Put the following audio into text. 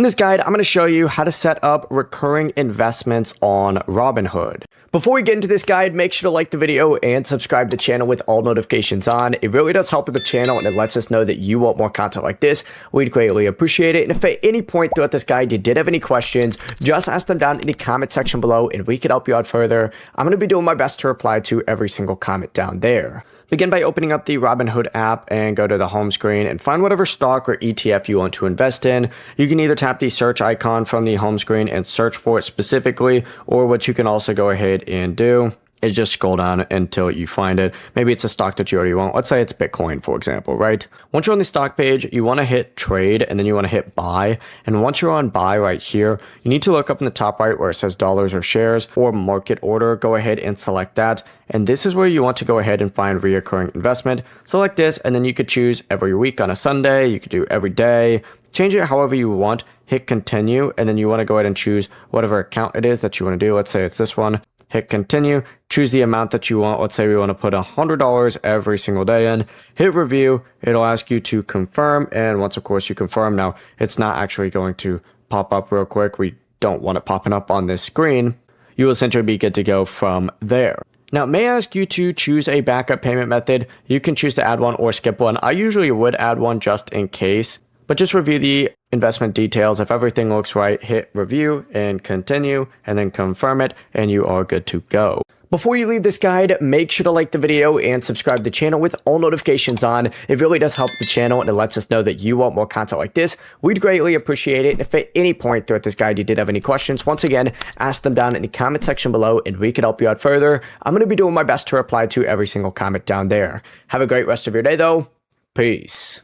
In this guide, I'm going to show you how to set up recurring investments on Robinhood. Before we get into this guide, make sure to like the video and subscribe to the channel with all notifications on. It really does help with the channel and it lets us know that you want more content like this. We'd greatly appreciate it. And if at any point throughout this guide you did have any questions, just ask them down in the comment section below and we can help you out further. I'm going to be doing my best to reply to every single comment down there. Begin by opening up the Robinhood app and go to the home screen and find whatever stock or ETF you want to invest in. You can either tap the search icon from the home screen and search for it specifically, or what you can also go ahead and do is just scroll down until you find it. Maybe it's a stock that you already want. Let's say it's Bitcoin, for example, right? Once you're on the stock page, you want to hit trade and then you want to hit buy. And once you're on buy right here, you need to look up in the top right where it says dollars or shares or market order. Go ahead and select that. And this is where you want to go ahead and find reoccurring investment. Select this and then you could choose every week on a Sunday. You could do every day. Change it however you want. Hit continue. And then you want to go ahead and choose whatever account it is that you want to do. Let's say it's this one. Hit continue, choose the amount that you want. Let's say we want to put $100 every single day in, hit review. It'll ask you to confirm. And once, of course, you confirm, now it's not actually going to pop up real quick. We don't want it popping up on this screen. You will essentially be good to go from there. Now, it may ask you to choose a backup payment method. You can choose to add one or skip one. I usually would add one just in case, but just review the investment details. If everything looks right, hit review and continue and then confirm it and you are good to go. Before you leave this guide, make sure to like the video and subscribe to the channel with all notifications on. It really does help the channel and it lets us know that you want more content like this. We'd greatly appreciate it. If at any point throughout this guide you did have any questions, once again, ask them down in the comment section below and we can help you out further. I'm going to be doing my best to reply to every single comment down there. Have a great rest of your day though. Peace.